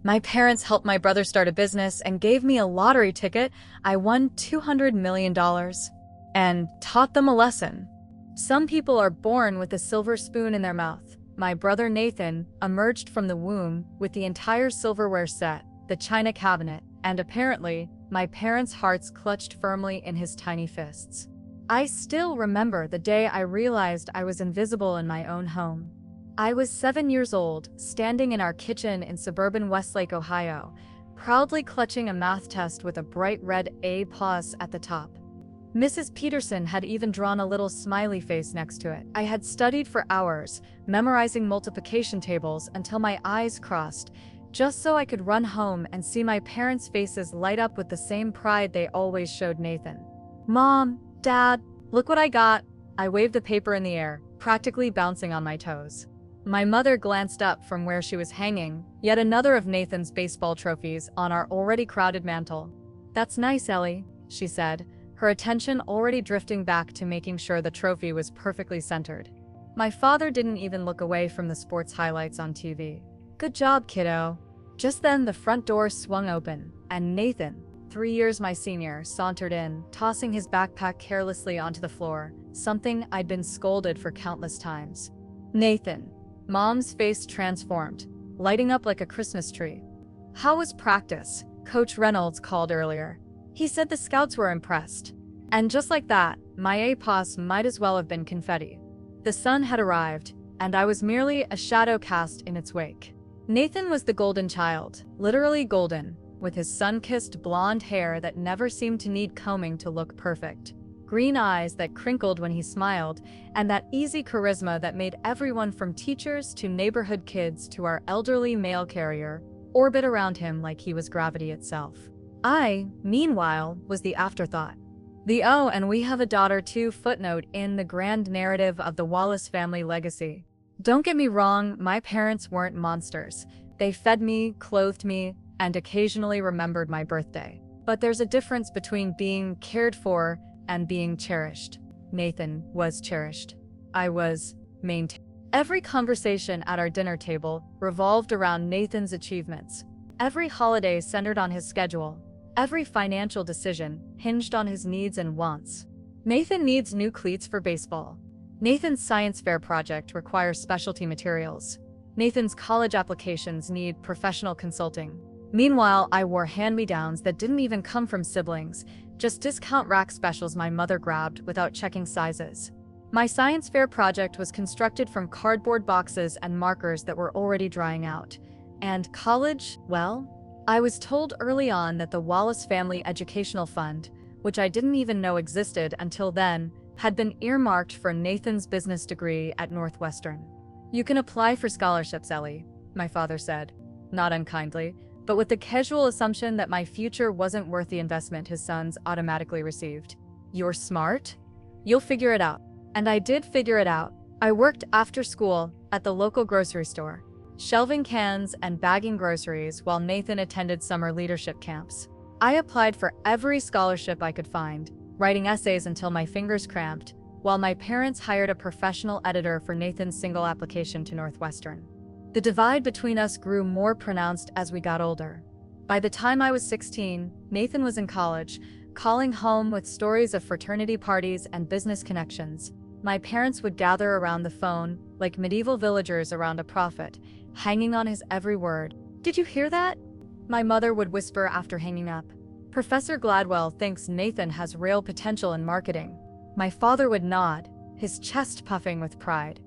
My parents helped my brother start a business and gave me a lottery ticket. I won $200 million and taught them a lesson. Some people are born with a silver spoon in their mouth. My brother Nathan emerged from the womb with the entire silverware set, the china cabinet, and apparently, my parents' hearts clutched firmly in his tiny fists. I still remember the day I realized I was invisible in my own home. I was 7 years old, standing in our kitchen in suburban Westlake, Ohio, proudly clutching a math test with a bright red A+ at the top. Mrs. Peterson had even drawn a little smiley face next to it. I had studied for hours, memorizing multiplication tables until my eyes crossed, just so I could run home and see my parents' faces light up with the same pride they always showed Nathan. "Mom, Dad, look what I got." I waved the paper in the air, practically bouncing on my toes. My mother glanced up from where she was hanging yet another of Nathan's baseball trophies on our already crowded mantle. "That's nice, Ellie," she said, her attention already drifting back to making sure the trophy was perfectly centered. My father didn't even look away from the sports highlights on TV. "Good job, kiddo." Just then, the front door swung open, and Nathan, 3 years my senior, sauntered in, tossing his backpack carelessly onto the floor, something I'd been scolded for countless times. "Nathan." Mom's face transformed, lighting up like a Christmas tree. "How was practice?" Coach Reynolds called earlier. He said the scouts were impressed. And just like that, my APOS might as well have been confetti. The sun had arrived, and I was merely a shadow cast in its wake. Nathan was the golden child, literally golden, with his sun-kissed blonde hair that never seemed to need combing to look perfect, green eyes that crinkled when he smiled, and that easy charisma that made everyone from teachers to neighborhood kids to our elderly mail carrier orbit around him like he was gravity itself. I, meanwhile, was the afterthought. The "oh, and we have a daughter too" footnote in the grand narrative of the Wallace family legacy. Don't get me wrong, my parents weren't monsters. They fed me, clothed me, and occasionally remembered my birthday. But there's a difference between being cared for and being cherished. Nathan was cherished. I was maintained. Every conversation at our dinner table revolved around Nathan's achievements. Every holiday centered on his schedule. Every financial decision hinged on his needs and wants. Nathan needs new cleats for baseball. Nathan's science fair project requires specialty materials. Nathan's college applications need professional consulting. Meanwhile, I wore hand-me-downs that didn't even come from siblings, just discount rack specials my mother grabbed without checking sizes. My science fair project was constructed from cardboard boxes and markers that were already drying out. And college, well, I was told early on that the Wallace Family Educational Fund, which I didn't even know existed until then, had been earmarked for Nathan's business degree at Northwestern. "You can apply for scholarships, Ellie," my father said, not unkindly, but with the casual assumption that my future wasn't worth the investment his sons automatically received. "You're smart? You'll figure it out." And I did figure it out. I worked after school at the local grocery store, shelving cans and bagging groceries while Nathan attended summer leadership camps. I applied for every scholarship I could find, writing essays until my fingers cramped, while my parents hired a professional editor for Nathan's single application to Northwestern. The divide between us grew more pronounced as we got older. By the time I was 16, Nathan was in college, calling home with stories of fraternity parties and business connections. My parents would gather around the phone, like medieval villagers around a prophet, hanging on his every word. "Did you hear that?" My mother would whisper after hanging up. "Professor Gladwell thinks Nathan has real potential in marketing." My father would nod, his chest puffing with pride.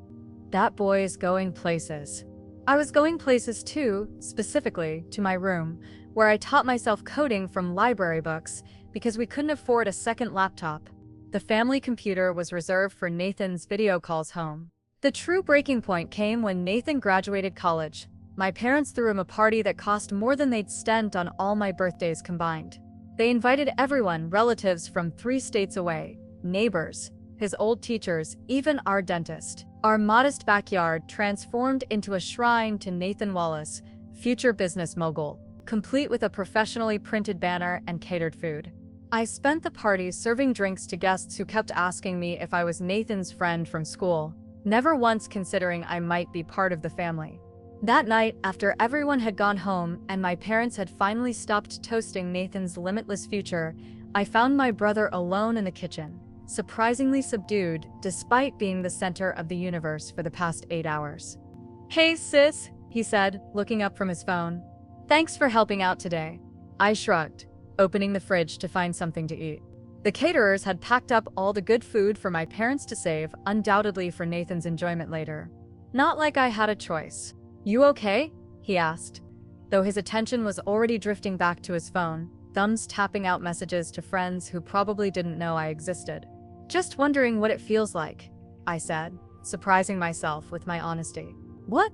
"That boy is going places." I was going places too, specifically to my room, where I taught myself coding from library books because we couldn't afford a second laptop. The family computer was reserved for Nathan's video calls home. The true breaking point came when Nathan graduated college. My parents threw him a party that cost more than they'd spent on all my birthdays combined. They invited everyone, relatives from 3 states away, neighbors, his old teachers, even our dentist. Our modest backyard transformed into a shrine to Nathan Wallace, future business mogul, complete with a professionally printed banner and catered food. I spent the party serving drinks to guests who kept asking me if I was Nathan's friend from school, never once considering I might be part of the family. That night, after everyone had gone home and my parents had finally stopped toasting Nathan's limitless future, I found my brother alone in the kitchen, surprisingly subdued despite being the center of the universe for the past 8 hours. "Hey sis," he said, looking up from his phone. "Thanks for helping out today." I shrugged, opening the fridge to find something to eat. The caterers had packed up all the good food for my parents to save, undoubtedly for Nathan's enjoyment later. Not like I had a choice. "You okay?" he asked, though his attention was already drifting back to his phone, thumbs tapping out messages to friends who probably didn't know I existed. "Just wondering what it feels like," I said, surprising myself with my honesty. What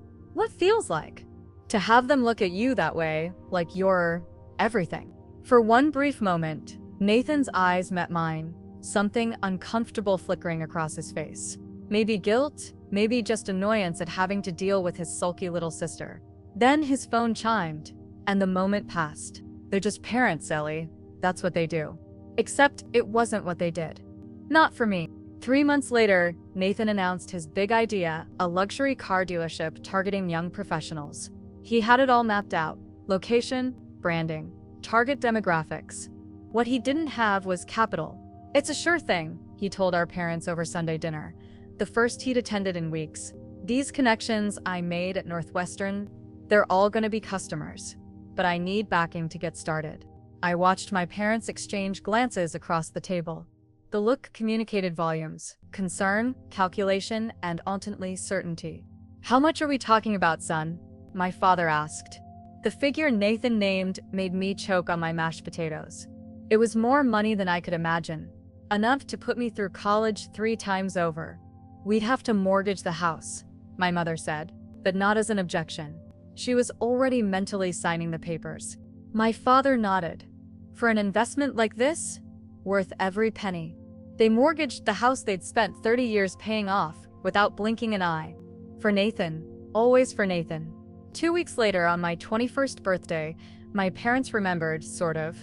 feels like? To have them look at you that way, like you're everything." For one brief moment, Nathan's eyes met mine, something uncomfortable flickering across his face. Maybe guilt, maybe just annoyance at having to deal with his sulky little sister. Then his phone chimed, and the moment passed. They're just parents, Ellie. That's what they do. Except it wasn't what they did. Not for me. 3 months later, Nathan announced his big idea, a luxury car dealership targeting young professionals. He had it all mapped out: location, branding, target demographics. What he didn't have was capital. "It's a sure thing," he told our parents over Sunday dinner, the first he'd attended in weeks. "These connections I made at Northwestern, they're all gonna be customers. But I need backing to get started." I watched my parents exchange glances across the table. The look communicated volumes: concern, calculation, and ultimately certainty. "How much are we talking about, son?" my father asked. The figure Nathan named made me choke on my mashed potatoes. It was more money than I could imagine. Enough to put me through college 3 times over. "We'd have to mortgage the house," my mother said, but not as an objection. She was already mentally signing the papers. My father nodded. "For an investment like this? Worth every penny." They mortgaged the house they'd spent 30 years paying off, without blinking an eye. For Nathan. Always for Nathan. 2 weeks later, on my 21st birthday, my parents remembered, sort of.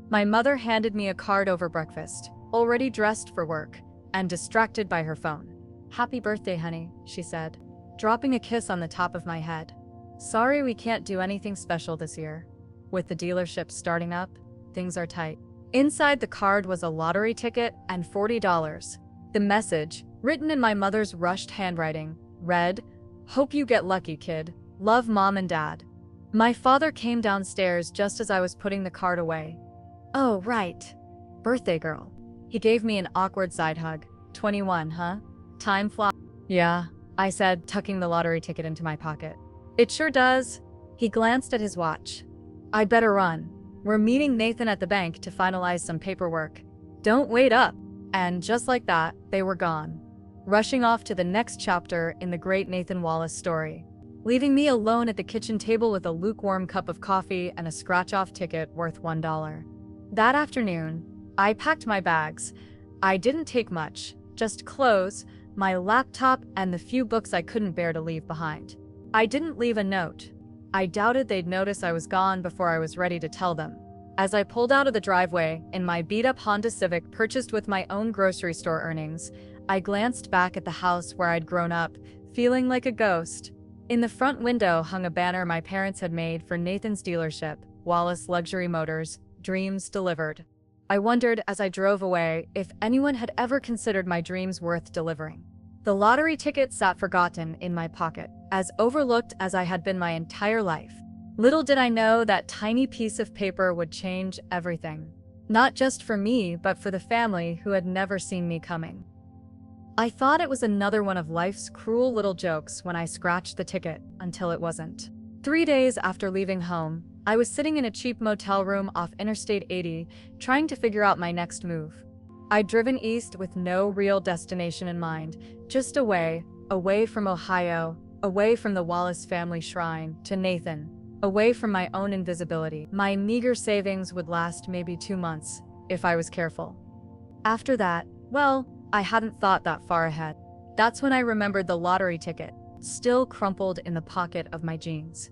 My mother handed me a card over breakfast, already dressed for work, and distracted by her phone. "Happy birthday, honey," she said, dropping a kiss on the top of my head. "Sorry we can't do anything special this year. With the dealership starting up, things are tight." Inside the card was a lottery ticket and $40. The message, written in my mother's rushed handwriting, read, "Hope you get lucky, kid. Love, Mom and Dad." My father came downstairs just as I was putting the card away. "Oh, right. Birthday girl." He gave me an awkward side hug. 21, huh? Time flies. "Yeah," I said, tucking the lottery ticket into my pocket. "It sure does." He glanced at his watch. "I'd better run. We're meeting Nathan at the bank to finalize some paperwork. Don't wait up." And just like that, they were gone, rushing off to the next chapter in the great Nathan Wallace story, leaving me alone at the kitchen table with a lukewarm cup of coffee and a scratch-off ticket worth $1. That afternoon, I packed my bags. I didn't take much, just clothes, my laptop, and the few books I couldn't bear to leave behind. I didn't leave a note. I doubted they'd notice I was gone before I was ready to tell them. As I pulled out of the driveway in my beat-up Honda Civic purchased with my own grocery store earnings, I glanced back at the house where I'd grown up, feeling like a ghost. In the front window hung a banner my parents had made for Nathan's dealership, Wallace Luxury Motors, Dreams Delivered. I wondered as I drove away if anyone had ever considered my dreams worth delivering. The lottery ticket sat forgotten in my pocket, as overlooked as I had been my entire life. Little did I know that tiny piece of paper would change everything. Not just for me, but for the family who had never seen me coming. I thought it was another one of life's cruel little jokes when I scratched the ticket, until it wasn't. 3 days after leaving home, I was sitting in a cheap motel room off Interstate 80, trying to figure out my next move. I'd driven east with no real destination in mind, just away from Ohio, away from the Wallace family shrine, to Nathan, away from my own invisibility. My meager savings would last maybe 2 months, if I was careful. After that, well, I hadn't thought that far ahead. That's when I remembered the lottery ticket, still crumpled in the pocket of my jeans.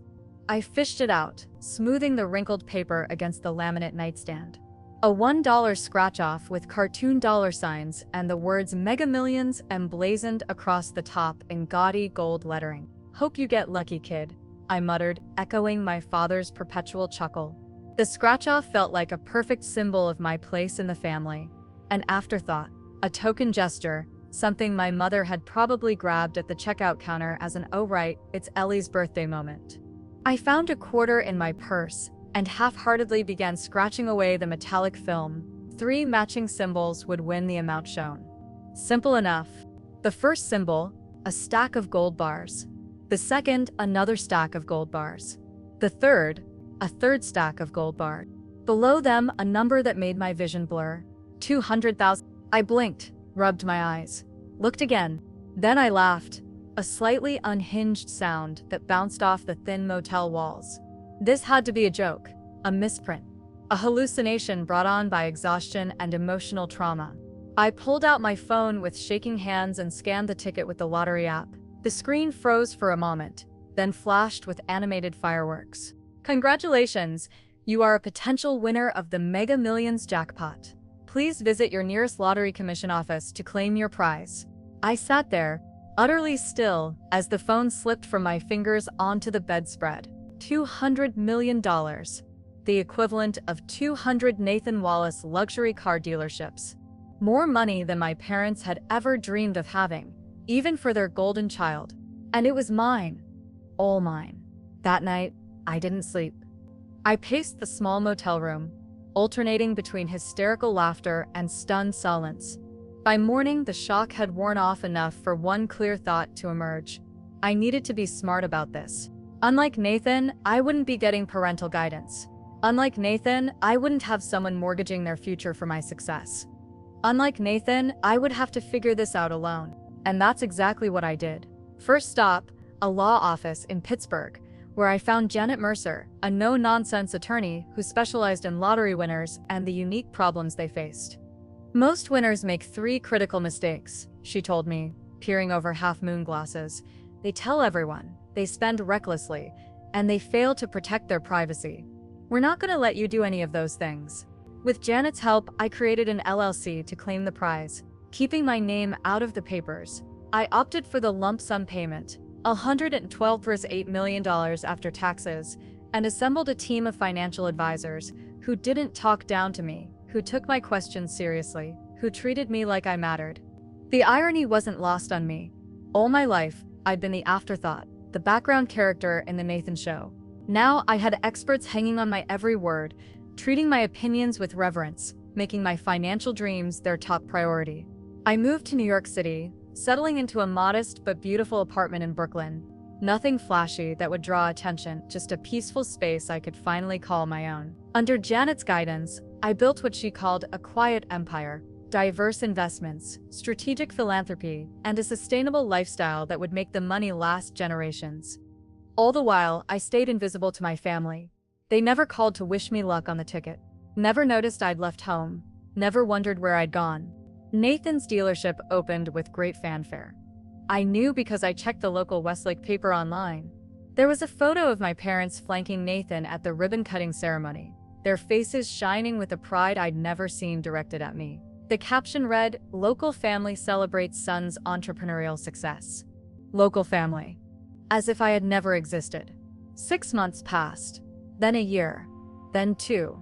I fished it out, smoothing the wrinkled paper against the laminate nightstand. A $1 scratch-off with cartoon dollar signs and the words Mega Millions emblazoned across the top in gaudy gold lettering. "Hope you get lucky, kid. I muttered, echoing my father's perpetual chuckle. The scratch-off felt like a perfect symbol of my place in the family. An afterthought, a token gesture, something my mother had probably grabbed at the checkout counter as an "oh right, it's Ellie's birthday" moment. I found a quarter in my purse and half-heartedly began scratching away the metallic film. 3 matching symbols would win the amount shown. Simple enough. The first symbol, a stack of gold bars. The second, another stack of gold bars. The third, a third stack of gold bars. Below them, a number that made my vision blur. 200,000. I blinked, rubbed my eyes, looked again. Then I laughed, a slightly unhinged sound that bounced off the thin motel walls. This had to be a joke, a misprint, a hallucination brought on by exhaustion and emotional trauma. I pulled out my phone with shaking hands and scanned the ticket with the lottery app. The screen froze for a moment, then flashed with animated fireworks. Congratulations! You are a potential winner of the Mega Millions jackpot. Please visit your nearest lottery commission office to claim your prize. I sat there, utterly still, as the phone slipped from my fingers onto the bedspread. $200 million. The equivalent of 200 Nathan Wallace luxury car dealerships. More money than my parents had ever dreamed of having, even for their golden child. And it was mine. All mine. That night, I didn't sleep. I paced the small motel room, alternating between hysterical laughter and stunned silence. By morning, the shock had worn off enough for one clear thought to emerge. I needed to be smart about this. Unlike Nathan, I wouldn't be getting parental guidance. Unlike Nathan, I wouldn't have someone mortgaging their future for my success. Unlike Nathan, I would have to figure this out alone. And that's exactly what I did. First stop, a law office in Pittsburgh, where I found Janet Mercer, a no-nonsense attorney who specialized in lottery winners and the unique problems they faced. Most winners make 3 critical mistakes, she told me, peering over half-moon glasses. They tell everyone, they spend recklessly, and they fail to protect their privacy. We're not going to let you do any of those things. With Janet's help, I created an LLC to claim the prize, keeping my name out of the papers. I opted for the lump sum payment, $112.8 million after taxes, and assembled a team of financial advisors who didn't talk down to me, who took my questions seriously, who treated me like I mattered. The irony wasn't lost on me. All my life, I'd been the afterthought, the background character in the Nathan Show. Now I had experts hanging on my every word, treating my opinions with reverence, making my financial dreams their top priority. I moved to New York City, settling into a modest but beautiful apartment in Brooklyn. Nothing flashy that would draw attention, just a peaceful space I could finally call my own. Under Janet's guidance, I built what she called a quiet empire, diverse investments, strategic philanthropy, and a sustainable lifestyle that would make the money last generations. All the while, I stayed invisible to my family. They never called to wish me luck on the ticket. Never noticed I'd left home. Never wondered where I'd gone. Nathan's dealership opened with great fanfare. I knew because I checked the local Westlake paper online. There was a photo of my parents flanking Nathan at the ribbon-cutting ceremony, their faces shining with a pride I'd never seen directed at me. The caption read, "Local family celebrates son's entrepreneurial success." Local family. As if I had never existed. 6 months passed. Then a year. Then 2.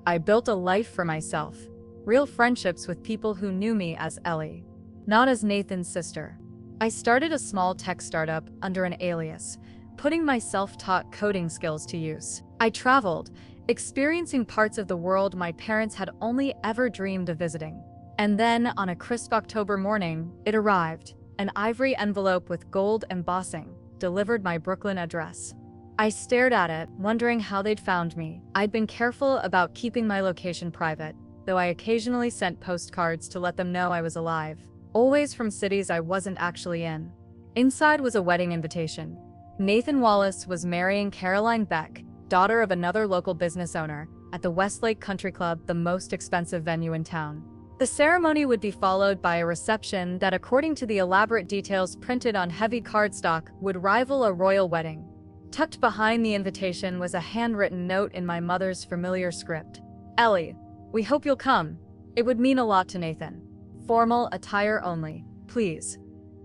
I built a life for myself. Real friendships with people who knew me as Ellie, not as Nathan's sister. I started a small tech startup under an alias, putting my self-taught coding skills to use. I traveled, experiencing parts of the world my parents had only ever dreamed of visiting. And then, on a crisp October morning, it arrived, an ivory envelope with gold embossing, delivered my Brooklyn address. I stared at it, wondering how they'd found me. I'd been careful about keeping my location private, though I occasionally sent postcards to let them know I was alive, always from cities I wasn't actually in. Inside was a wedding invitation. Nathan Wallace was marrying Caroline Beck, daughter of another local business owner, at the Westlake Country Club, the most expensive venue in town. The ceremony would be followed by a reception that, according to the elaborate details printed on heavy cardstock, would rival a royal wedding. Tucked behind the invitation was a handwritten note in my mother's familiar script. "Ellie, we hope you'll come. It would mean a lot to Nathan. Formal attire only, please.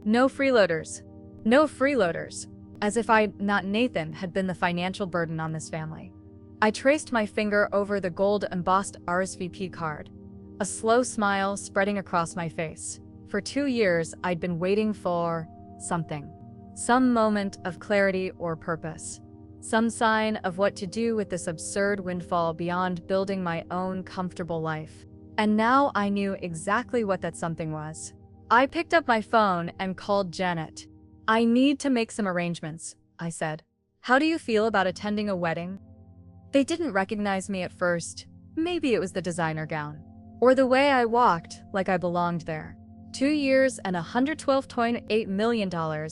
No freeloaders. No freeloaders." as if not Nathan, had been the financial burden on this family. I traced my finger over the gold-embossed RSVP card, a slow smile spreading across my face. For 2 years, I'd been waiting for something. Some moment of clarity or purpose. Some sign of what to do with this absurd windfall beyond building my own comfortable life. And now I knew exactly what that something was. I picked up my phone and called Janet. "I need to make some arrangements," I said. "How do you feel about attending a wedding?" They didn't recognize me at first. Maybe it was the designer gown, or the way I walked like I belonged there. 2 years and $112.8 million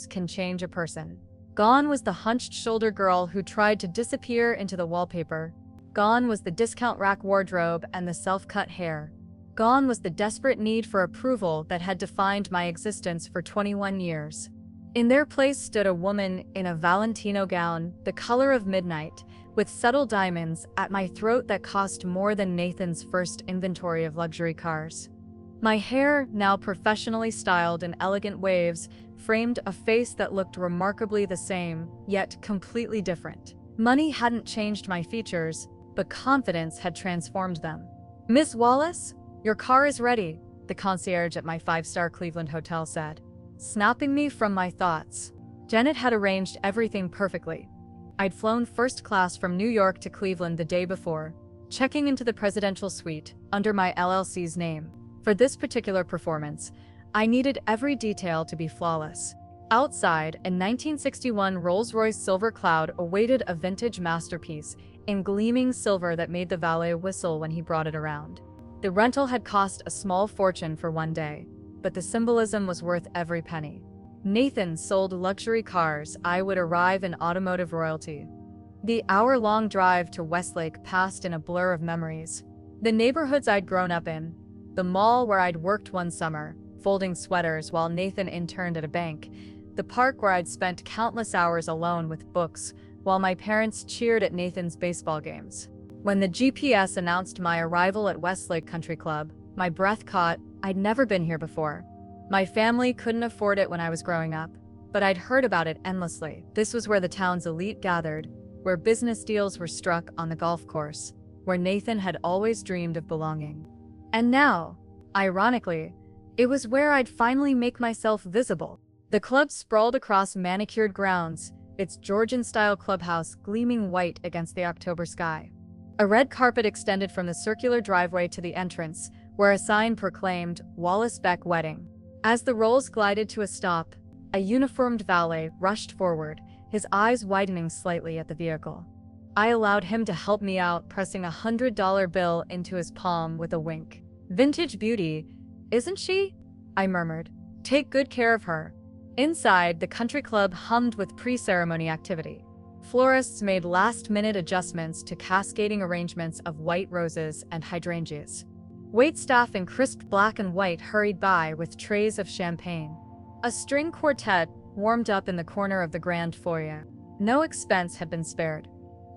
can change a person. Gone was the hunched-shoulder girl who tried to disappear into the wallpaper. Gone was the discount rack wardrobe and the self-cut hair. Gone was the desperate need for approval that had defined my existence for 21 years. In their place stood a woman in a Valentino gown, the color of midnight, with subtle diamonds at my throat that cost more than Nathan's first inventory of luxury cars. My hair, now professionally styled in elegant waves, framed a face that looked remarkably the same, yet completely different. Money hadn't changed my features, but confidence had transformed them. "Miss Wallace, your car is ready," the concierge at my 5-star Cleveland hotel said, snapping me from my thoughts. Janet had arranged everything perfectly. I'd flown first class from New York to Cleveland the day before, checking into the presidential suite under my LLC's name. For this particular performance, I needed every detail to be flawless. Outside, a 1961 Rolls-Royce Silver Cloud awaited a vintage masterpiece in gleaming silver that made the valet whistle when he brought it around. The rental had cost a small fortune for one day, but the symbolism was worth every penny. Nathan sold luxury cars. I would arrive in automotive royalty. The hour-long drive to Westlake passed in a blur of memories. The neighborhoods I'd grown up in, the mall where I'd worked one summer, folding sweaters while Nathan interned at a bank, the park where I'd spent countless hours alone with books while my parents cheered at Nathan's baseball games. When the GPS announced my arrival at Westlake Country Club, my breath caught. I'd never been here before. My family couldn't afford it when I was growing up, but I'd heard about it endlessly. This was where the town's elite gathered, where business deals were struck on the golf course, where Nathan had always dreamed of belonging. And now, ironically, it was where I'd finally make myself visible. The club sprawled across manicured grounds, its Georgian-style clubhouse gleaming white against the October sky. A red carpet extended from the circular driveway to the entrance, where a sign proclaimed Wallace Beck Wedding. As the Rolls glided to a stop, a uniformed valet rushed forward, his eyes widening slightly at the vehicle. I allowed him to help me out, pressing a $100 bill into his palm with a wink. "Vintage beauty, isn't she?" I murmured. "Take good care of her." Inside, the country club hummed with pre-ceremony activity. Florists made last-minute adjustments to cascading arrangements of white roses and hydrangeas. Waitstaff in crisp black and white hurried by with trays of champagne. A string quartet warmed up in the corner of the grand foyer. No expense had been spared.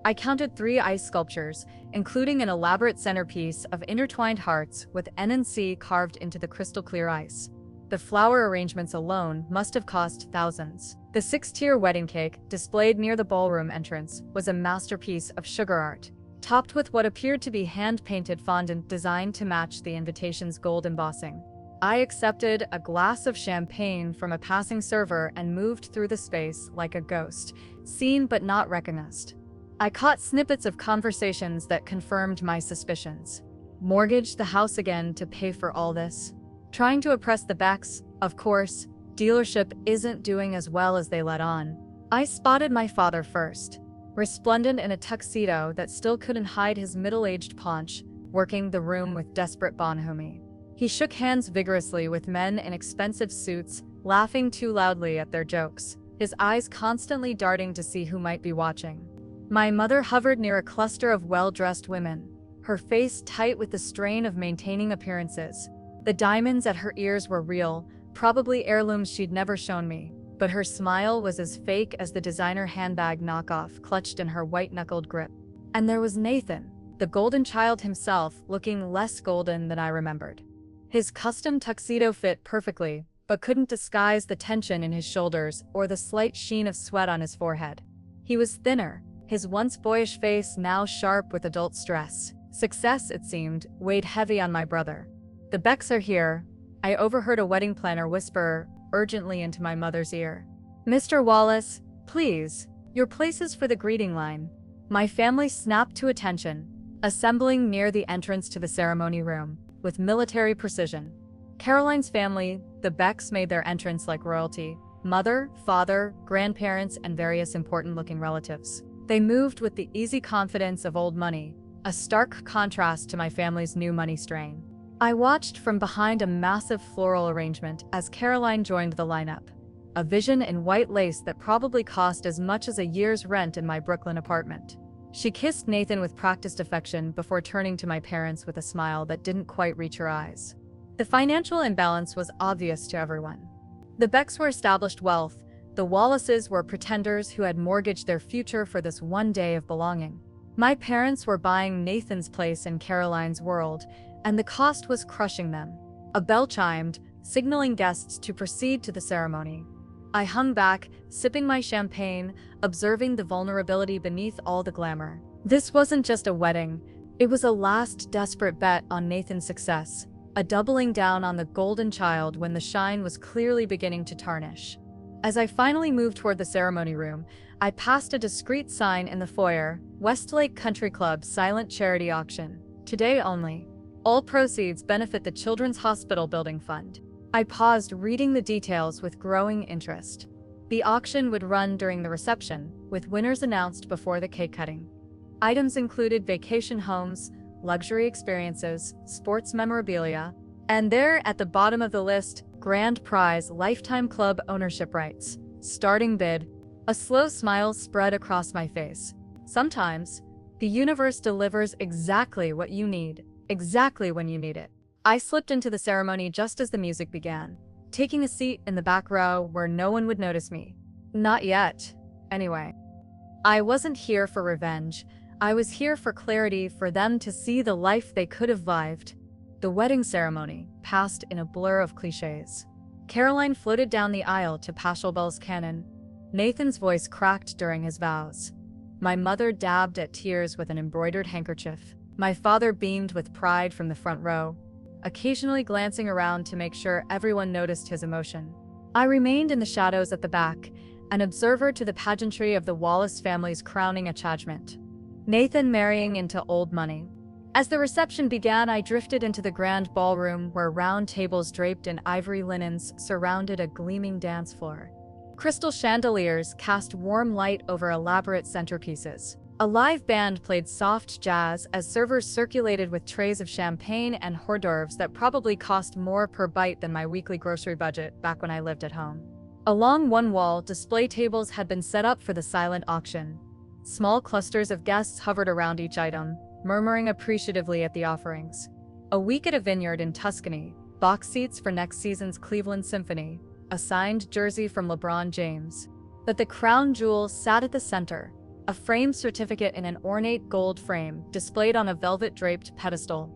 I counted 3 ice sculptures, including an elaborate centerpiece of intertwined hearts with N&C carved into the crystal-clear ice. The flower arrangements alone must have cost thousands. The 6-tier wedding cake, displayed near the ballroom entrance, was a masterpiece of sugar art, topped with what appeared to be hand-painted fondant designed to match the invitation's gold embossing. I accepted a glass of champagne from a passing server and moved through the space like a ghost, seen but not recognized. I caught snippets of conversations that confirmed my suspicions. Mortgaged the house again to pay for all this? Trying to oppress the Becks, of course. Dealership isn't doing as well as they let on. I spotted my father first, resplendent in a tuxedo that still couldn't hide his middle-aged paunch, working the room with desperate bonhomie. He shook hands vigorously with men in expensive suits, laughing too loudly at their jokes, his eyes constantly darting to see who might be watching. My mother hovered near a cluster of well-dressed women, her face tight with the strain of maintaining appearances. The diamonds at her ears were real, probably heirlooms she'd never shown me, but her smile was as fake as the designer handbag knockoff clutched in her white-knuckled grip. And there was Nathan, the golden child himself, looking less golden than I remembered. His custom tuxedo fit perfectly, but couldn't disguise the tension in his shoulders or the slight sheen of sweat on his forehead. He was thinner, his once boyish face now sharp with adult stress. Success, it seemed, weighed heavy on my brother. "The Becks are here," I overheard a wedding planner whisper urgently into my mother's ear. "Mr. Wallace, please, your place is for the greeting line." My family snapped to attention, assembling near the entrance to the ceremony room, with military precision. Caroline's family, the Becks, made their entrance like royalty. Mother, father, grandparents, and various important-looking relatives. They moved with the easy confidence of old money, a stark contrast to my family's new money strain. I watched from behind a massive floral arrangement as Caroline joined the lineup, a vision in white lace that probably cost as much as a year's rent in my Brooklyn apartment. She kissed Nathan with practiced affection before turning to my parents with a smile that didn't quite reach her eyes. The financial imbalance was obvious to everyone. The Becks were established wealth, the Wallaces were pretenders who had mortgaged their future for this one day of belonging. My parents were buying Nathan's place in Caroline's world, and the cost was crushing them. A bell chimed, signaling guests to proceed to the ceremony. I hung back, sipping my champagne, observing the vulnerability beneath all the glamour. This wasn't just a wedding, it was a last desperate bet on Nathan's success, a doubling down on the golden child when the shine was clearly beginning to tarnish. As I finally moved toward the ceremony room, I passed a discreet sign in the foyer: Westlake Country Club Silent Charity Auction. Today only. All proceeds benefit the Children's Hospital Building Fund. I paused, reading the details with growing interest. The auction would run during the reception, with winners announced before the cake cutting. Items included vacation homes, luxury experiences, sports memorabilia, and there at the bottom of the list, grand prize: lifetime club ownership rights. Starting bid. A slow smile spread across my face. Sometimes, the universe delivers exactly what you need, exactly when you need it. I slipped into the ceremony just as the music began, taking a seat in the back row where no one would notice me. Not yet, anyway. I wasn't here for revenge. I was here for clarity, for them to see the life they could have lived. The wedding ceremony passed in a blur of cliches. Caroline floated down the aisle to Pachelbel's canon. Nathan's voice cracked during his vows. My mother dabbed at tears with an embroidered handkerchief. My father beamed with pride from the front row, occasionally glancing around to make sure everyone noticed his emotion. I remained in the shadows at the back, an observer to the pageantry of the Wallace family's crowning achievement. Nathan marrying into old money. As the reception began, I drifted into the grand ballroom where round tables draped in ivory linens surrounded a gleaming dance floor. Crystal chandeliers cast warm light over elaborate centerpieces. A live band played soft jazz as servers circulated with trays of champagne and hors d'oeuvres that probably cost more per bite than my weekly grocery budget back when I lived at home. Along one wall, display tables had been set up for the silent auction. Small clusters of guests hovered around each item, murmuring appreciatively at the offerings. A week at a vineyard in Tuscany, box seats for next season's Cleveland Symphony, a signed jersey from LeBron James. But the crown jewel sat at the center, a framed certificate in an ornate gold frame displayed on a velvet-draped pedestal.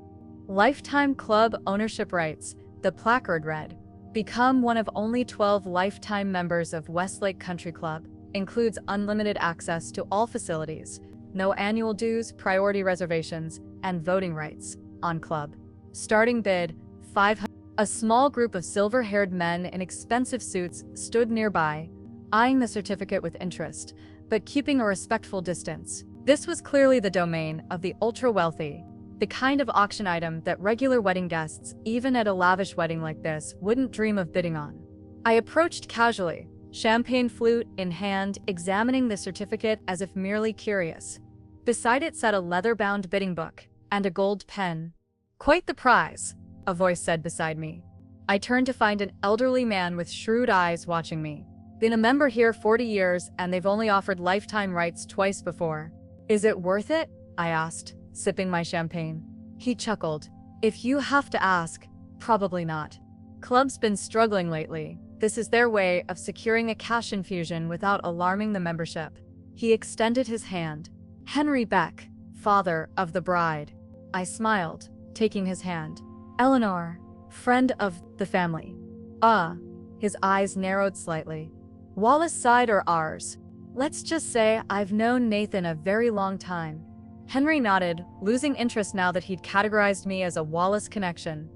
Lifetime club ownership rights, the placard read. Become one of only 12 lifetime members of Westlake Country Club. Includes unlimited access to all facilities, no annual dues, priority reservations, and voting rights. On club. Starting bid, $500. A small group of silver-haired men in expensive suits stood nearby, eyeing the certificate with interest, but keeping a respectful distance. This was clearly the domain of the ultra-wealthy, the kind of auction item that regular wedding guests, even at a lavish wedding like this, wouldn't dream of bidding on. I approached casually, champagne flute in hand, examining the certificate as if merely curious. Beside it sat a leather-bound bidding book and a gold pen. "Quite the prize," a voice said beside me. I turned to find an elderly man with shrewd eyes watching me. "Been a member here 40 years, and they've only offered lifetime rights twice before." "Is it worth it?" I asked, sipping my champagne. He chuckled. "If you have to ask, probably not. Club's been struggling lately. This is their way of securing a cash infusion without alarming the membership." He extended his hand. "Henry Beck, father of the bride." I smiled, taking his hand. "Eleanor, friend of the family." "Ah, His eyes narrowed slightly. Wallace side or ours? Let's just say I've known Nathan a very long time. Henry nodded, losing interest now that he'd categorized me as a Wallace connection.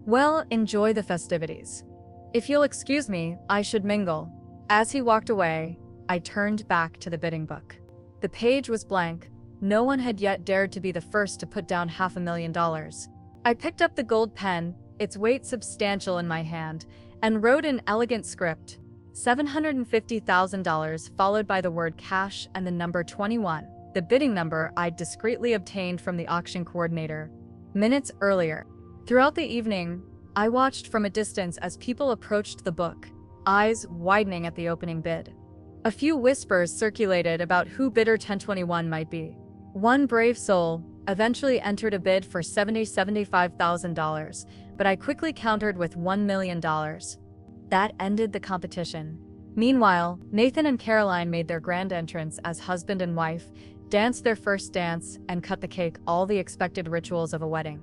Well, enjoy the festivities. If you'll excuse me, I should mingle. As he walked away, I turned back to the bidding book. The page was blank. No one had yet dared to be the first to put down $500,000. I picked up the gold pen, its weight substantial in my hand, and wrote in elegant script, $750,000 followed by the word cash and the number 21, the bidding number I'd discreetly obtained from the auction coordinator minutes earlier. Throughout the evening, I watched from a distance as people approached the book, eyes widening at the opening bid. A few whispers circulated about who bidder 1021 might be. One brave soul eventually entered a bid for $75,000, but I quickly countered with $1 million. That ended the competition. Meanwhile, Nathan and Caroline made their grand entrance as husband and wife, danced their first dance, and cut the cake, all the expected rituals of a wedding.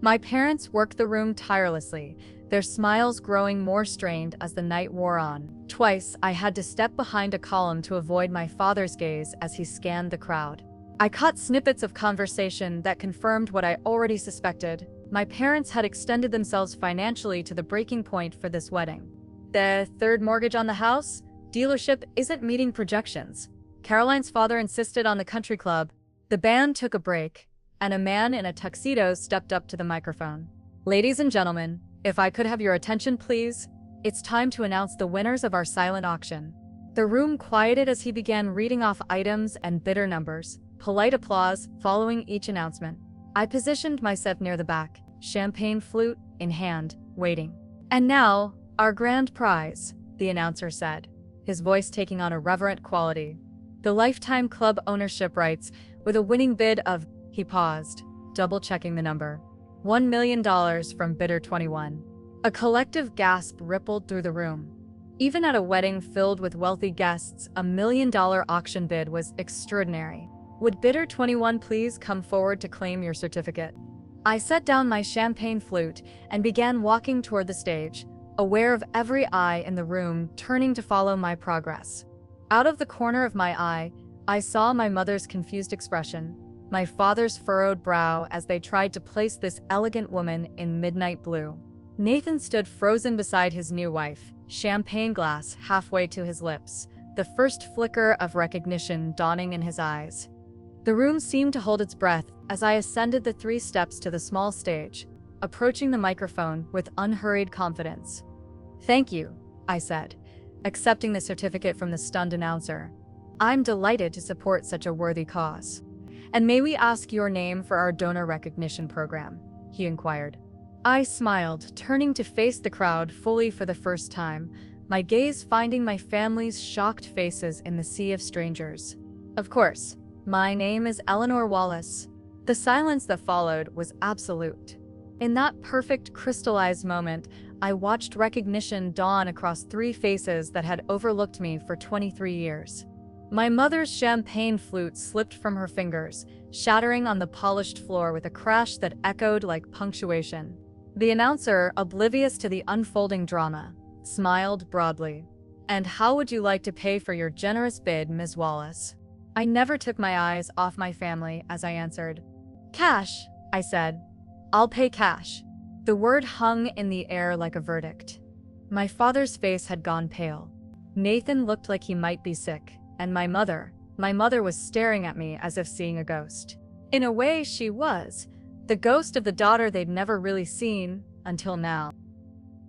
My parents worked the room tirelessly, their smiles growing more strained as the night wore on. Twice, I had to step behind a column to avoid my father's gaze as he scanned the crowd. I caught snippets of conversation that confirmed what I already suspected. My parents had extended themselves financially to the breaking point for this wedding. The third mortgage on the house? Dealership isn't meeting projections. Caroline's father insisted on the country club. The band took a break, and a man in a tuxedo stepped up to the microphone. Ladies and gentlemen, if I could have your attention, please. It's time to announce the winners of our silent auction. The room quieted as he began reading off items and bidder numbers, polite applause following each announcement. I positioned myself near the back, champagne flute in hand, waiting. And now, our grand prize, the announcer said, his voice taking on a reverent quality. The lifetime club ownership rights, with a winning bid of, he paused, double-checking the number, $1 million from bidder 21. A collective gasp rippled through the room. Even at a wedding filled with wealthy guests, a $1 million auction bid was extraordinary. Would bidder 21 please come forward to claim your certificate? I set down my champagne flute and began walking toward the stage, aware of every eye in the room turning to follow my progress. Out of the corner of my eye, I saw my mother's confused expression, my father's furrowed brow as they tried to place this elegant woman in midnight blue. Nathan stood frozen beside his new wife, champagne glass halfway to his lips, the first flicker of recognition dawning in his eyes. The room seemed to hold its breath as I ascended the 3 steps to the small stage, approaching the microphone with unhurried confidence. "Thank you," I said, accepting the certificate from the stunned announcer. "I'm delighted to support such a worthy cause. And may we ask your name for our donor recognition program?" he inquired. I smiled, turning to face the crowd fully for the first time, my gaze finding my family's shocked faces in the sea of strangers. "Of course, my name is Eleanor Wallace." The silence that followed was absolute. In that perfect crystallized moment, I watched recognition dawn across 3 faces that had overlooked me for 23 years. My mother's champagne flute slipped from her fingers, shattering on the polished floor with a crash that echoed like punctuation. The announcer, oblivious to the unfolding drama, smiled broadly. "And how would you like to pay for your generous bid, Ms. Wallace?" I never took my eyes off my family as I answered. "Cash," I said. "I'll pay cash." The word hung in the air like a verdict. My father's face had gone pale. Nathan looked like he might be sick, and my mother was staring at me as if seeing a ghost. In a way, she was. The ghost of the daughter they'd never really seen, until now.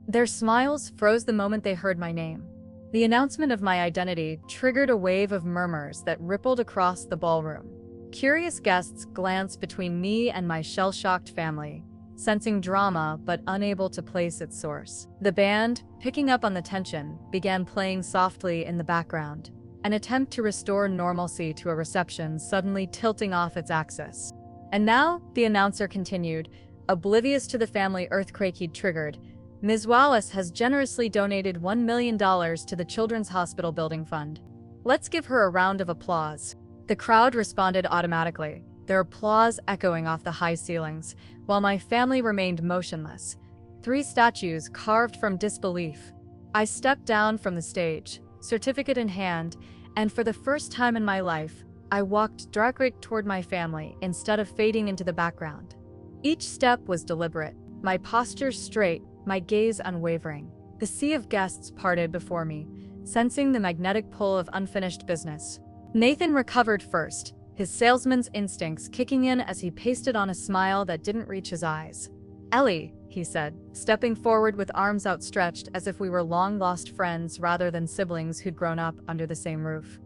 Their smiles froze the moment they heard my name. The announcement of my identity triggered a wave of murmurs that rippled across the ballroom. Curious guests glanced between me and my shell-shocked family, sensing drama but unable to place its source. The band, picking up on the tension, began playing softly in the background, an attempt to restore normalcy to a reception suddenly tilting off its axis. "And now," the announcer continued, oblivious to the family earthquake he'd triggered, "Ms. Wallace has generously donated $1 million to the Children's Hospital Building Fund. Let's give her a round of applause." The crowd responded automatically, their applause echoing off the high ceilings, while my family remained motionless. 3 statues carved from disbelief. I stepped down from the stage, certificate in hand, and for the first time in my life, I walked directly toward my family instead of fading into the background. Each step was deliberate, my posture straight, my gaze unwavering. The sea of guests parted before me, sensing the magnetic pull of unfinished business. Nathan recovered first, his salesman's instincts kicking in as he pasted on a smile that didn't reach his eyes. "Ellie," he said, stepping forward with arms outstretched as if we were long-lost friends rather than siblings who'd grown up under the same roof.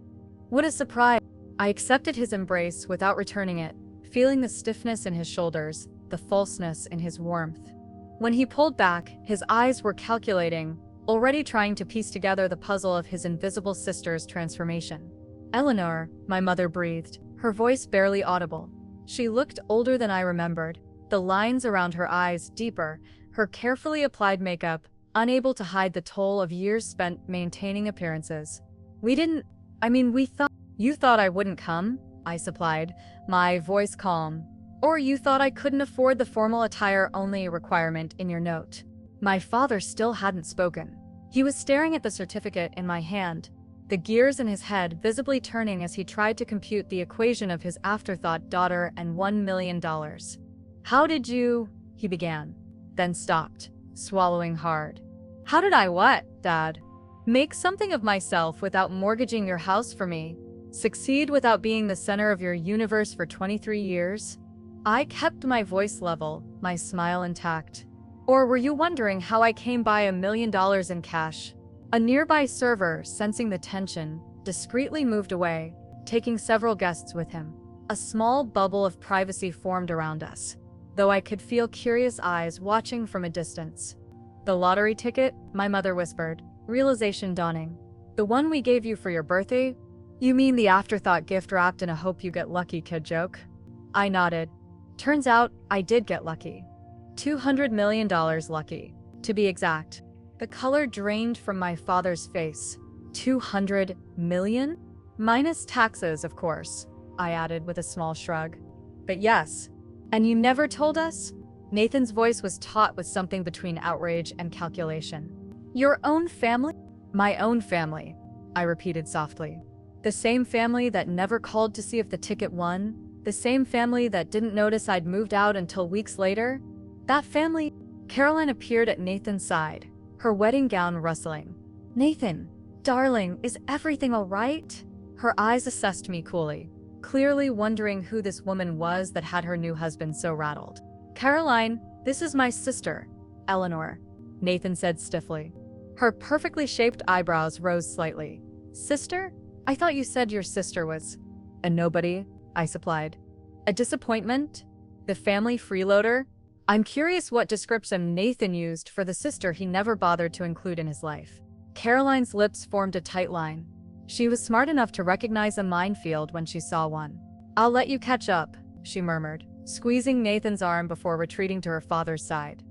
What a surprise! I accepted his embrace without returning it, feeling the stiffness in his shoulders, the falseness in his warmth. When he pulled back, his eyes were calculating, already trying to piece together the puzzle of his invisible sister's transformation. "Eleanor," my mother breathed, her voice barely audible. She looked older than I remembered, the lines around her eyes deeper, her carefully applied makeup unable to hide the toll of years spent maintaining appearances. We thought— "You thought I wouldn't come?" I supplied, my voice calm. "Or you thought I couldn't afford the formal attire only requirement in your note?" My father still hadn't spoken. He was staring at the certificate in my hand, the gears in his head visibly turning as he tried to compute the equation of his afterthought daughter and $1 million. "How did you—" he began, then stopped, swallowing hard. "How did I what, Dad? Make something of myself without mortgaging your house for me? Succeed without being the center of your universe for 23 years? I kept my voice level, my smile intact. "Or were you wondering how I came by $1 million in cash?" A nearby server, sensing the tension, discreetly moved away, taking several guests with him. A small bubble of privacy formed around us, though I could feel curious eyes watching from a distance. "The lottery ticket," my mother whispered, realization dawning. "The one we gave you for your birthday? You mean the afterthought gift wrapped in a hope you get lucky kid joke?" I nodded. Turns out, I did get lucky. $200 million lucky, to be exact. The color drained from my father's face. 200 million? Minus taxes, of course, I added with a small shrug. "But yes. And you never told us?" Nathan's voice was taut with something between outrage and calculation. "Your own family?" "My own family," I repeated softly. "The same family that never called to see if the ticket won? The same family that didn't notice I'd moved out until weeks later? That family—" Caroline appeared at Nathan's side, her wedding gown rustling. "Nathan, darling, is everything all right?" Her eyes assessed me coolly, clearly wondering who this woman was that had her new husband so rattled. "Caroline, this is my sister, Eleanor," Nathan said stiffly. Her perfectly shaped eyebrows rose slightly. "Sister? I thought you said your sister was—" "A nobody," I supplied. "A disappointment? The family freeloader?" I'm curious what description Nathan used for the sister he never bothered to include in his life. Caroline's lips formed a tight line. She was smart enough to recognize a minefield when she saw one. "I'll let you catch up," she murmured, squeezing Nathan's arm before retreating to her father's side.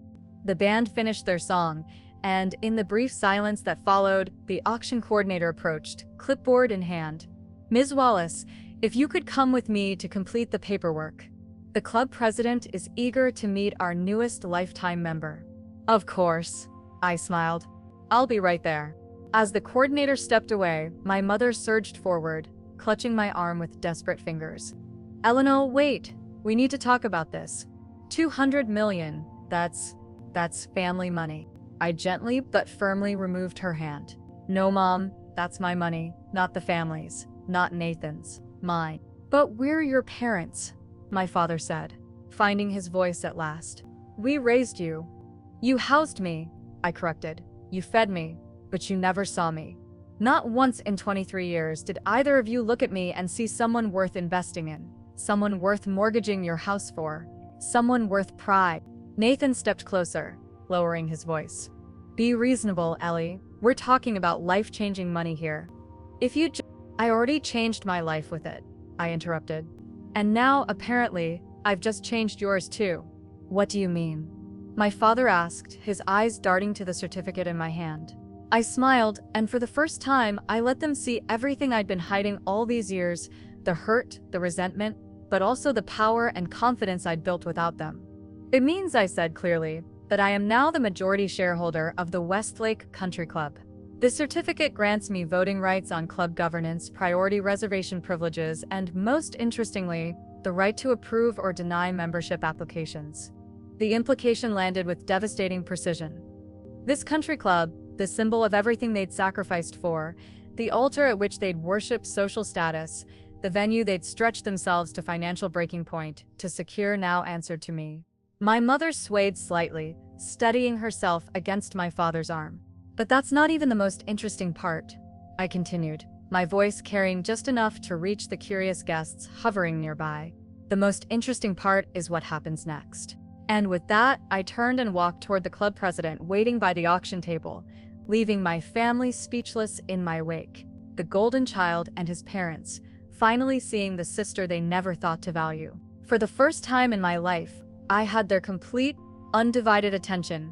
The band finished their song, and in the brief silence that followed, the auction coordinator approached, clipboard in hand. "Ms. Wallace, if you could come with me to complete the paperwork. The club president is eager to meet our newest lifetime member." "Of course," I smiled. "I'll be right there." As the coordinator stepped away, my mother surged forward, clutching my arm with desperate fingers. "Eleanor, wait. We need to talk about this. 200 million. That's family money." I gently but firmly removed her hand. "No, Mom, that's my money, not the family's, not Nathan's, mine." "But we're your parents," my father said, finding his voice at last. "We raised you. You housed me," I corrected. "You fed me, but you never saw me. Not once in 23 years did either of you look at me and see someone worth investing in, someone worth mortgaging your house for, someone worth pride." Nathan stepped closer, lowering his voice. "Be reasonable, Ellie. We're talking about life-changing money here. If you— "I already changed my life with it," I interrupted. "And now, apparently, I've just changed yours too." "What do you mean?" my father asked, his eyes darting to the certificate in my hand. I smiled, and for the first time, I let them see everything I'd been hiding all these years, the hurt, the resentment, but also the power and confidence I'd built without them. "It means," I said clearly, "that I am now the majority shareholder of the Westlake Country Club." This certificate grants me voting rights on club governance, priority reservation privileges, and most interestingly, the right to approve or deny membership applications. The implication landed with devastating precision. This country club, the symbol of everything they'd sacrificed for, the altar at which they'd worshipped social status, the venue they'd stretched themselves to financial breaking point to secure, now answered to me. My mother swayed slightly, steadying herself against my father's arm. But that's not even the most interesting part, I continued, my voice carrying just enough to reach the curious guests hovering nearby. The most interesting part is what happens next. And with that, I turned and walked toward the club president waiting by the auction table, leaving my family speechless in my wake. The golden child and his parents, finally seeing the sister they never thought to value. For the first time in my life, I had their complete, undivided attention.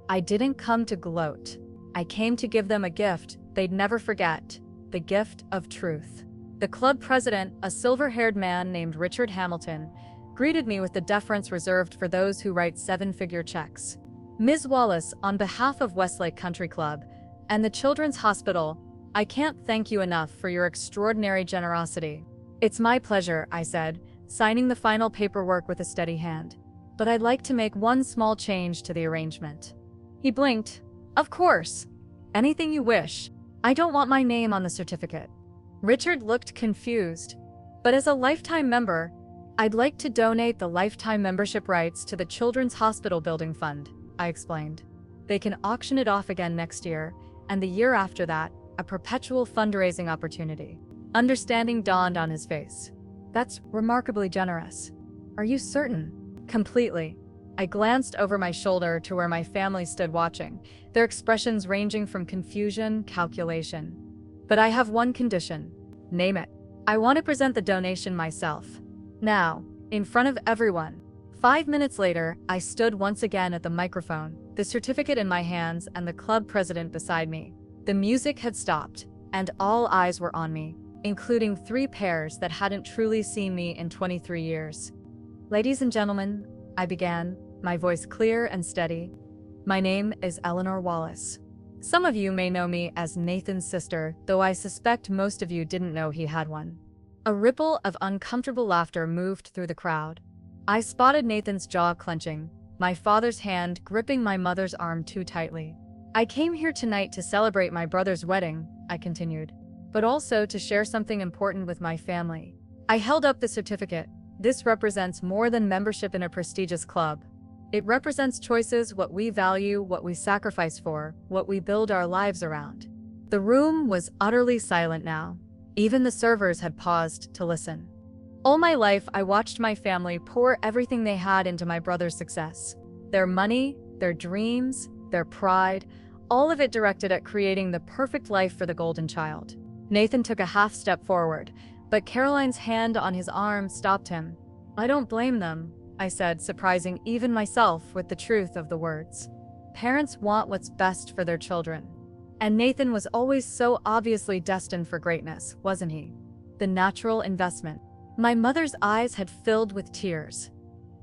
I didn't come to gloat. I came to give them a gift they'd never forget, the gift of truth. The club president, a silver-haired man named Richard Hamilton, greeted me with the deference reserved for those who write seven-figure checks. Ms. Wallace, on behalf of Westlake Country Club and the Children's Hospital, I can't thank you enough for your extraordinary generosity. It's my pleasure, I said, signing the final paperwork with a steady hand. But I'd like to make one small change to the arrangement. He blinked. Of course. Anything you wish. I don't want my name on the certificate. Richard looked confused. But as a lifetime member, I'd like to donate the lifetime membership rights to the Children's Hospital Building Fund, I explained. They can auction it off again next year, and the year after that, a perpetual fundraising opportunity. Understanding dawned on his face. That's remarkably generous. Are you certain? Completely. I glanced over my shoulder to where my family stood watching, their expressions ranging from confusion, calculation. But I have one condition. Name it. I want to present the donation myself. Now, in front of everyone. 5 minutes later, I stood once again at the microphone, the certificate in my hands and the club president beside me. The music had stopped, and all eyes were on me, including 3 pairs that hadn't truly seen me in 23 years. Ladies and gentlemen, I began, my voice clear and steady. My name is Eleanor Wallace. Some of you may know me as Nathan's sister, though I suspect most of you didn't know he had one. A ripple of uncomfortable laughter moved through the crowd. I spotted Nathan's jaw clenching, my father's hand gripping my mother's arm too tightly. I came here tonight to celebrate my brother's wedding, I continued, but also to share something important with my family. I held up the certificate. This represents more than membership in a prestigious club. It represents choices, what we value, what we sacrifice for, what we build our lives around. The room was utterly silent now. Even the servers had paused to listen. All my life, I watched my family pour everything they had into my brother's success. Their money, their dreams, their pride, all of it directed at creating the perfect life for the golden child. Nathan took a half step forward, but Caroline's hand on his arm stopped him. I don't blame them, I said, surprising even myself with the truth of the words. Parents want what's best for their children. And Nathan was always so obviously destined for greatness, wasn't he? The natural investment. My mother's eyes had filled with tears.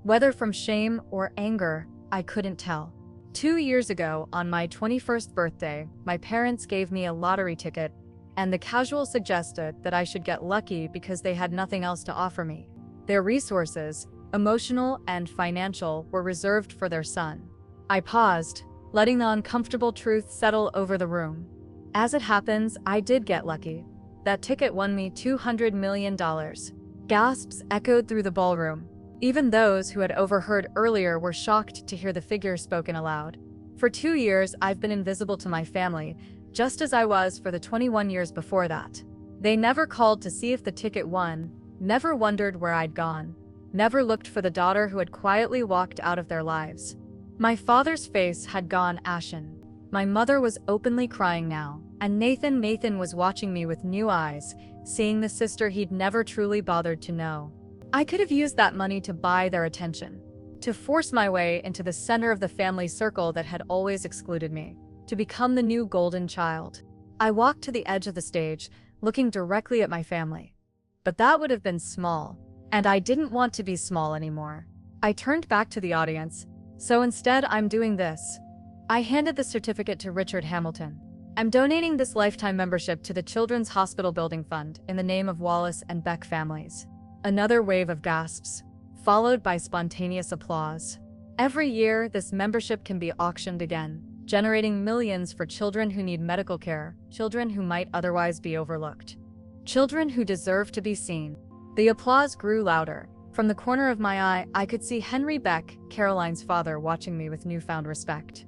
Whether from shame or anger, I couldn't tell. 2 years ago, on my 21st birthday, my parents gave me a lottery ticket, and the casual suggested that I should get lucky because they had nothing else to offer me. Their resources, emotional and financial, were reserved for their son. I paused, letting the uncomfortable truth settle over the room. As it happens, I did get lucky. That ticket won me $200 million. Gasps echoed through the ballroom. Even those who had overheard earlier were shocked to hear the figure spoken aloud. For 2 years, I've been invisible to my family, just as I was for the 21 years before that. They never called to see if the ticket won, never wondered where I'd gone, never looked for the daughter who had quietly walked out of their lives. My father's face had gone ashen. My mother was openly crying now, and Nathan was watching me with new eyes, seeing the sister he'd never truly bothered to know. I could have used that money to buy their attention, to force my way into the center of the family circle that had always excluded me, to become the new golden child. I walked to the edge of the stage, looking directly at my family. But that would have been small, and I didn't want to be small anymore. I turned back to the audience. So instead, I'm doing this. I handed the certificate to Richard Hamilton. I'm donating this lifetime membership to the Children's Hospital Building Fund in the name of Wallace and Beck families. Another wave of gasps, followed by spontaneous applause. Every year, this membership can be auctioned again, generating millions for children who need medical care, children who might otherwise be overlooked, children who deserve to be seen. The applause grew louder. From the corner of my eye, I could see Henry Beck, Caroline's father, watching me with newfound respect.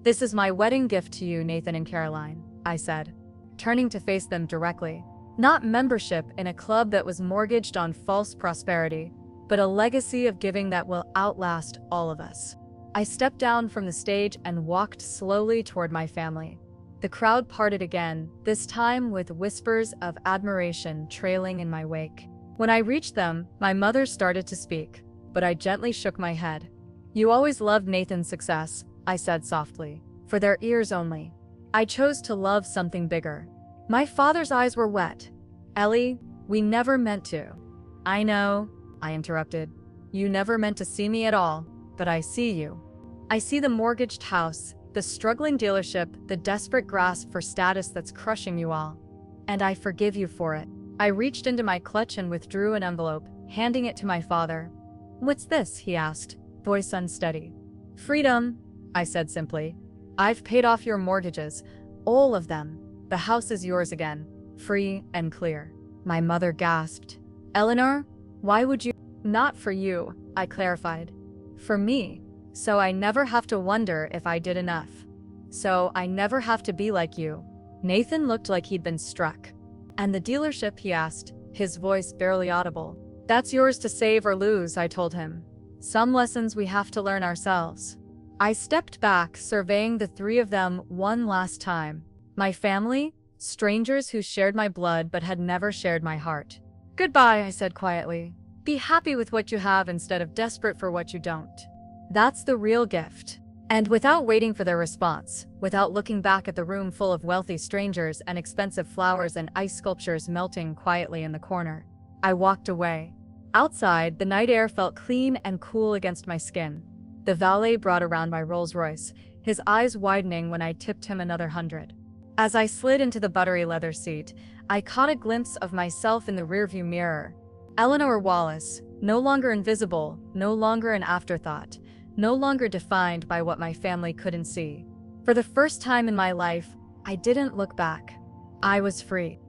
"This is my wedding gift to you, Nathan and Caroline," I said, turning to face them directly. Not membership in a club that was mortgaged on false prosperity, but a legacy of giving that will outlast all of us. I stepped down from the stage and walked slowly toward my family. The crowd parted again, this time with whispers of admiration trailing in my wake. When I reached them, my mother started to speak, but I gently shook my head. "You always loved Nathan's success," I said softly, for their ears only. "I chose to love something bigger." My father's eyes were wet. "Ellie, we never meant to." "I know," I interrupted. "You never meant to see me at all, but I see you. I see the mortgaged house, the struggling dealership, the desperate grasp for status that's crushing you all. And I forgive you for it." I reached into my clutch and withdrew an envelope, handing it to my father. "What's this?" he asked, voice unsteady. "Freedom," I said simply. "I've paid off your mortgages, all of them. The house is yours again, free and clear." My mother gasped. "Eleanor, why would you?" "Not for you," I clarified. "For me. So I never have to wonder if I did enough. So I never have to be like you." Nathan looked like he'd been struck. "And the dealership?" he asked, his voice barely audible. "That's yours to save or lose," I told him. "Some lessons we have to learn ourselves." I stepped back, surveying the three of them one last time. My family, strangers who shared my blood but had never shared my heart. "Goodbye," I said quietly. "Be happy with what you have instead of desperate for what you don't. That's the real gift." And without waiting for their response, without looking back at the room full of wealthy strangers and expensive flowers and ice sculptures melting quietly in the corner, I walked away. Outside, the night air felt clean and cool against my skin. The valet brought around my Rolls-Royce, his eyes widening when I tipped him another 100. As I slid into the buttery leather seat, I caught a glimpse of myself in the rearview mirror. Eleanor Wallace, no longer invisible, no longer an afterthought, no longer defined by what my family couldn't see. For the first time in my life, I didn't look back. I was free.